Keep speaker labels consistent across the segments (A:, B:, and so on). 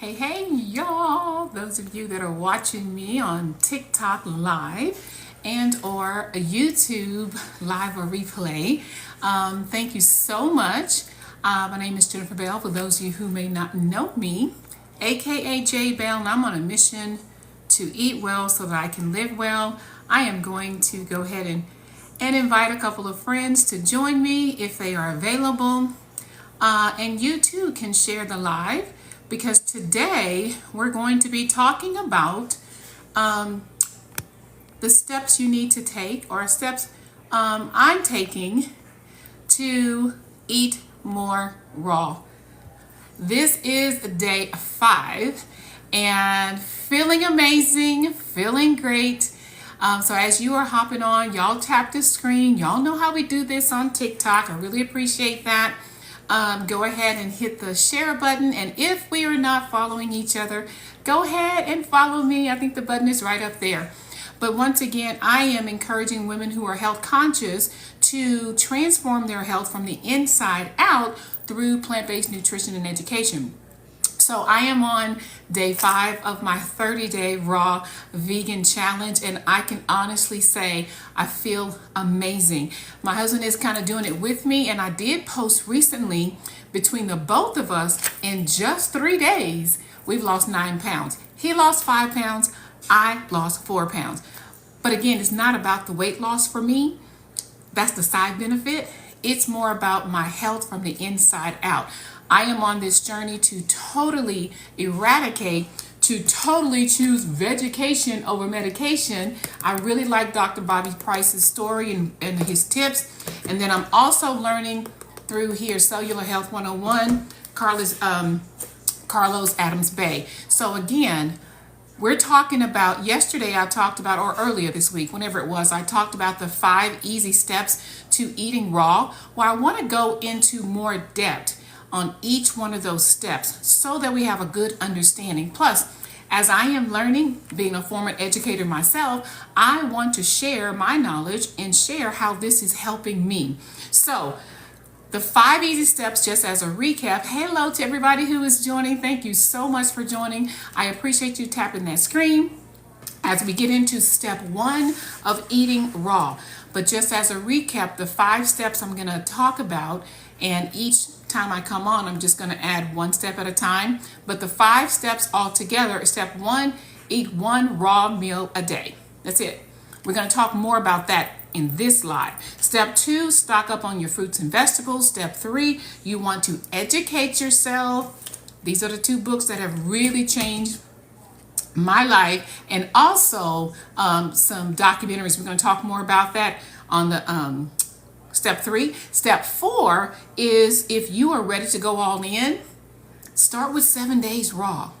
A: Hey, y'all, those of you that are watching me on TikTok live and or a YouTube live or replay, thank you so much. My name is Jennifer Bell, for those of you who may not know me, aka J Bell, and I'm on a mission to eat well so that I can live well. I am going to go ahead and invite a couple of friends to join me if they are available. And you too can share the live, because today we're going to be talking about the steps you need to take, or steps I'm taking to eat more raw. This is day 5 and feeling amazing, feeling great. So as you are hopping on, y'all tap the screen. Y'all know how we do this on TikTok. I really appreciate that. Go ahead and hit the share button. And if we are not following each other, go ahead and follow me. I think the button is right up there. But once again, I am encouraging women who are health conscious to transform their health from the inside out through plant-based nutrition and education. So I am on day 5 of my 30-day raw vegan challenge, and I can honestly say I feel amazing. My husband is kind of doing it with me, and I did post recently, between the both of us, in just 3 days, we've lost 9 pounds. He lost 5 pounds, I lost 4 pounds. But again, it's not about the weight loss for me. That's the side benefit. It's more about my health from the inside out. I am on this journey to totally eradicate, to totally choose vegetation over medication. I really like Dr. Bobby Price's story and his tips. And then I'm also learning through here, Cellular Health 101, Carlos Adams Bay. So again, we're talking about, yesterday I talked about, or earlier this week, whenever it was, I talked about the 5 easy steps to eating raw. Well, I want to go into more depth on each one of those steps so that we have a good understanding. Plus, as I am learning, being a former educator myself, I want to share my knowledge and share how this is helping me. So the 5 easy steps, just as a recap. Hello to everybody who is joining. Thank you so much for joining. I appreciate you tapping that screen as we get into step 1 of eating raw. But just as a recap, the 5 steps I'm going to talk about, and each time I come on, I'm just going to add 1 step at a time. But the 5 steps all together: step 1, eat 1 raw meal a day. That's it. We're going to talk more about that in this live. Step 2, stock up on your fruits and vegetables. Step 3, you want to educate yourself. These are the 2 books that have really changed my life, and also some documentaries. We're going to talk more about that on the step 3. Step 4 is, if you are ready to go all in, start with 7 days raw,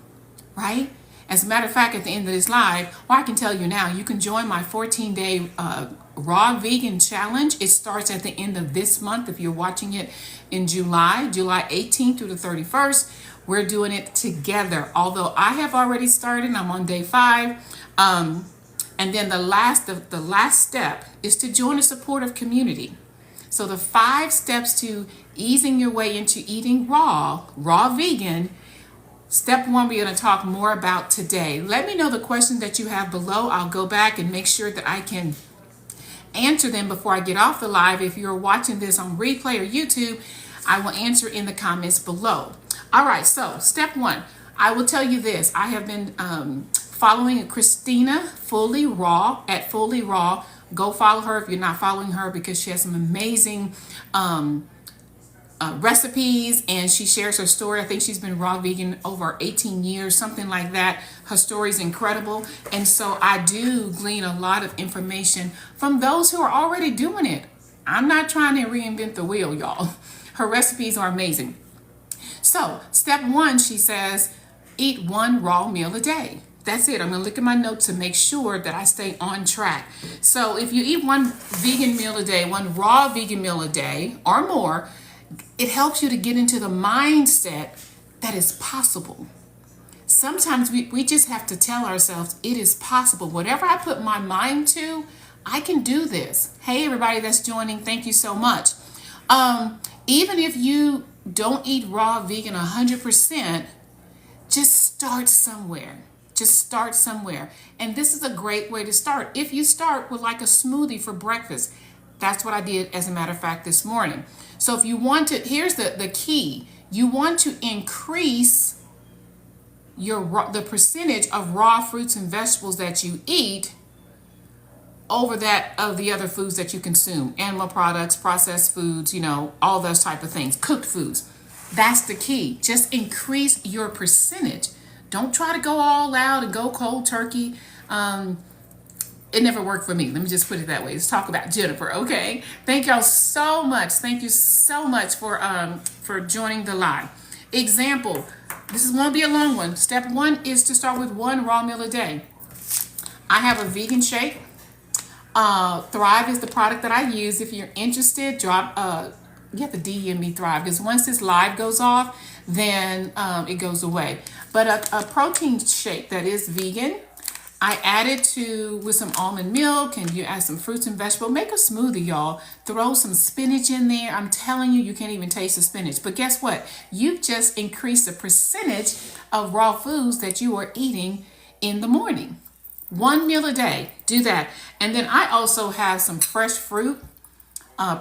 A: right? As a matter of fact, at the end of this live, or I can tell you now, you can join my 14-day raw vegan challenge. It starts at the end of this month. If you're watching it in July 18th through the 31st, we're doing it together. Although I have already started, I'm on day 5. And then the last step is to join a supportive community. So the 5 steps to easing your way into eating raw vegan. Step 1, we're going to talk more about today. Let me know the questions that you have below. I'll go back and make sure that I can answer them before I get off the live. If you're watching this on replay or YouTube, I will answer in the comments below. All right, so step 1, I will tell you this. I have been following Christina Fully Raw at Fully Raw. Go follow her if you're not following her, because she has some amazing recipes, and she shares her story. I think she's been raw vegan over 18 years, something like that. Her story is incredible. And so I do glean a lot of information from those who are already doing it. I'm not trying to reinvent the wheel, y'all. Her recipes are amazing. So step 1, she says, eat 1 raw meal a day. That's it. I'm going to look at my notes to make sure that I stay on track. So if you eat 1 vegan meal a day, 1 raw vegan meal a day or more, it helps you to get into the mindset that it's possible. Sometimes we just have to tell ourselves it is possible. Whatever I put my mind to, I can do this. Hey, everybody that's joining, thank you so much. Even if you don't eat raw vegan 100%, Just start somewhere. Just start somewhere. And this is a great way to start. If you start with like a smoothie for breakfast, that's what I did, as a matter of fact, this morning. So if you want to, here's the key. You want to increase the percentage of raw fruits and vegetables that you eat over that of the other foods that you consume. Animal products, processed foods, all those type of things, cooked foods. That's the key. Just increase your percentage. Don't try to go all out and go cold turkey. It never worked for me. Let me just put it that way. Let's talk about Jennifer, okay? Thank y'all so much. Thank you so much for joining the live. Example, this is going to be a long one. Step 1 is to start with 1 raw meal a day. I have a vegan shake. Thrive is the product that I use. If you're interested, you have to DM me Thrive, because once this live goes off, then it goes away. But a protein shake that is vegan, I added with some almond milk, and you add some fruits and vegetables. Make a smoothie, y'all. Throw some spinach in there. I'm telling you, you can't even taste the spinach. But guess what? You've just increased the percentage of raw foods that you are eating in the morning. 1 meal a day. Do that. And then I also have some fresh fruit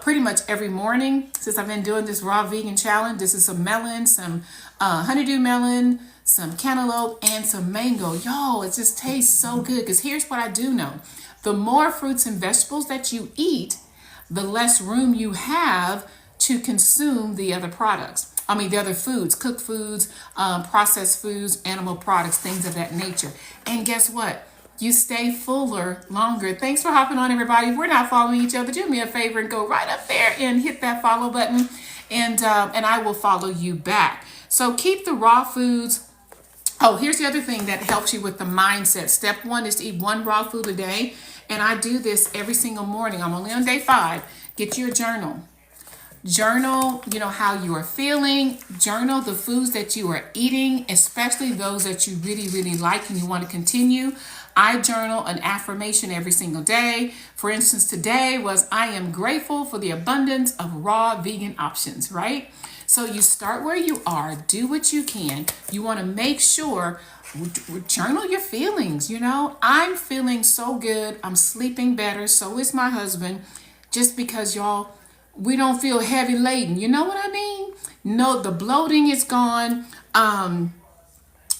A: pretty much every morning since I've been doing this raw vegan challenge. This is some melon, some honeydew melon, some cantaloupe, and some mango. Y'all, it just tastes so good, because here's what I do know. The more fruits and vegetables that you eat, the less room you have to consume the other products. The other foods, cooked foods, processed foods, animal products, things of that nature. And guess what? You stay fuller longer. Thanks for hopping on, everybody. If we're not following each other, do me a favor and go right up there and hit that follow button, and I will follow you back. So keep the raw foods. Oh, here's the other thing that helps you with the mindset. Step 1 is to eat 1 raw food a day. And I do this every single morning. I'm only on day 5. Get you a journal. Journal, how you are feeling. Journal the foods that you are eating, especially those that you really, really like and you want to continue. I journal an affirmation every single day. For instance, today was, I am grateful for the abundance of raw vegan options, right? So you start where you are, do what you can. You want to make sure, journal your feelings, I'm feeling so good. I'm sleeping better. So is my husband. Just because, y'all, we don't feel heavy laden. You know what I mean? No, the bloating is gone.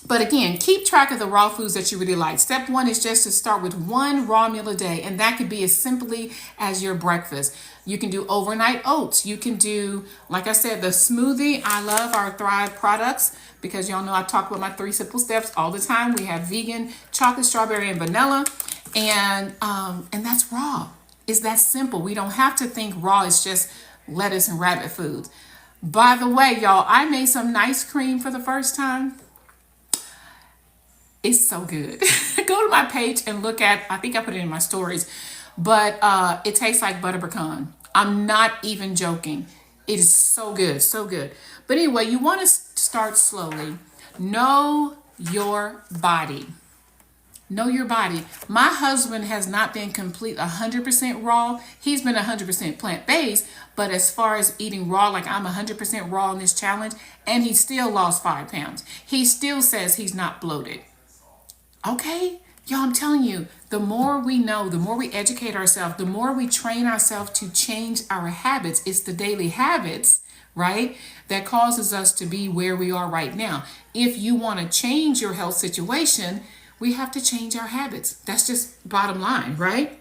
A: But again, keep track of the raw foods that you really like. Step 1 is just to start with 1 raw meal a day. And that could be as simply as your breakfast. You can do overnight oats. You can do, like I said, the smoothie. I love our Thrive products, because y'all know I talk about my 3 simple steps all the time. We have vegan, chocolate, strawberry, and vanilla. And that's raw. It's that simple. We don't have to think raw is just lettuce and rabbit foods. By the way, y'all, I made some nice cream for the first time. It's so good. Go to my page and look at, I think I put it in my stories, but it tastes like butter pecan. I'm not even joking. It is so good, so good. But anyway, you want to start slowly. Know your body. Know your body. My husband has not been complete 100% raw. He's been 100% plant-based, but as far as eating raw, like I'm 100% raw in this challenge, and he still lost 5 pounds. He still says he's not bloated. Okay, y'all, I'm telling you, the more we know, the more we educate ourselves, the more we train ourselves to change our habits. It's the daily habits, right, that causes us to be where we are right now. If you want to change your health situation, we have to change our habits. That's just bottom line, right?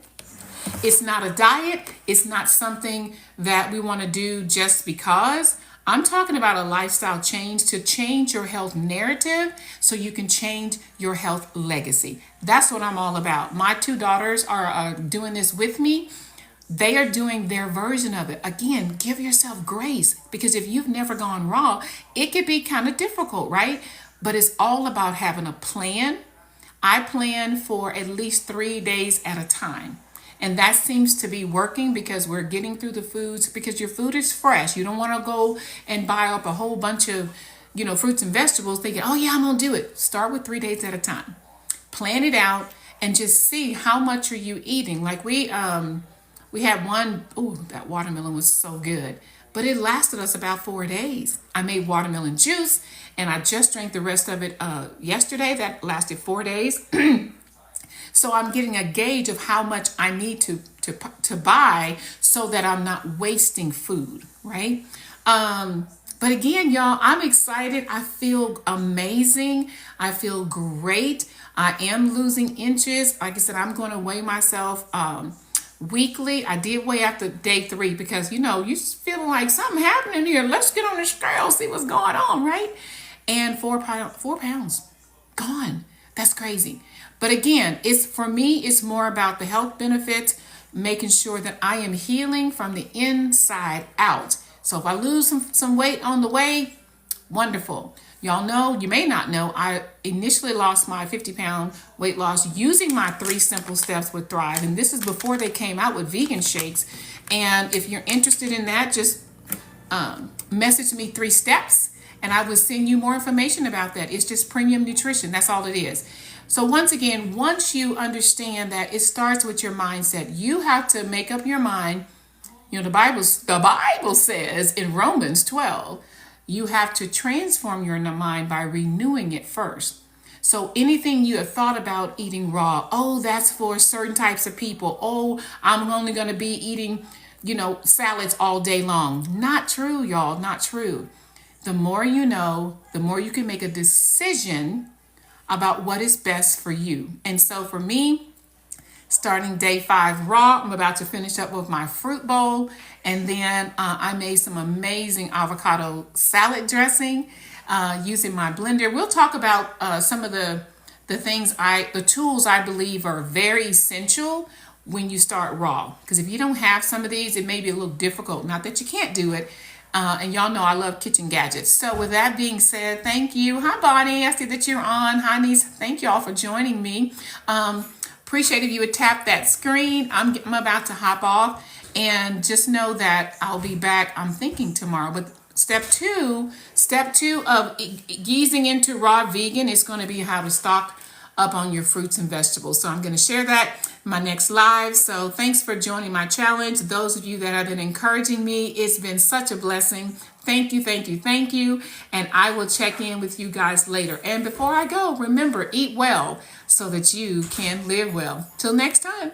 A: It's not a diet. It's not something that we want to do just because. I'm talking about a lifestyle change to change your health narrative so you can change your health legacy. That's what I'm all about. My 2 daughters are doing this with me. They are doing their version of it. Again, give yourself grace, because if you've never gone raw, it could be kind of difficult, right? But it's all about having a plan. I plan for at least 3 days at a time. And that seems to be working, because we're getting through the foods, because your food is fresh. You don't want to go and buy up a whole bunch of, fruits and vegetables thinking, oh yeah, I'm going to do it. Start with 3 days at a time. Plan it out and just see how much are you eating. Like we had one, that watermelon was so good. but it lasted us about 4 days. I made watermelon juice and I just drank the rest of it yesterday. That lasted 4 days. So I'm getting a gauge of how much I need to buy so that I'm not wasting food, right? But again, y'all, I'm excited. I feel amazing. I feel great. I am losing inches. Like I said, I'm going to weigh myself weekly. I did weigh after day 3 because, you know, you feeling like something happening here. Let's get on the scale, see what's going on, right? And 4 pounds gone. That's crazy. But again, it's for me, it's more about the health benefits, making sure that I am healing from the inside out. So if I lose some weight on the way, wonderful. Y'all know, you may not know, I initially lost my 50-pound weight loss using my 3 simple steps with Thrive. And this is before they came out with vegan shakes. And if you're interested in that, just message me 3 steps and I will send you more information about that. It's just premium nutrition. That's all it is. So once again, once you understand that it starts with your mindset, you have to make up your mind. You know, the Bible says in Romans 12, you have to transform your mind by renewing it first. So anything you have thought about eating raw, oh, that's for certain types of people. Oh, I'm only going to be eating, you know, salads all day long. Not true, y'all, not true. The more you know, the more you can make a decision about what is best for you. And so for me, starting day 5 raw, I'm about to finish up with my fruit bowl. And then I made some amazing avocado salad dressing using my blender. We'll talk about some of the tools I believe are very essential when you start raw. Because if you don't have some of these, it may be a little difficult. Not that you can't do it. And y'all know I love kitchen gadgets. So with that being said, thank you. Hi, Bonnie. I see that you're on. Hi, niece. Thank y'all for joining me. Appreciate if you would tap that screen. I'm about to hop off, and just know that I'll be back, I'm thinking tomorrow. But step two of easing into raw vegan is going to be how to stock up on your fruits and vegetables. So I'm going to share that in my next live. So thanks for joining my challenge. Those of you that have been encouraging me, it's been such a blessing. Thank you, thank you, thank you. And I will check in with you guys later. And before I go, remember, eat well so that you can live well. Till next time.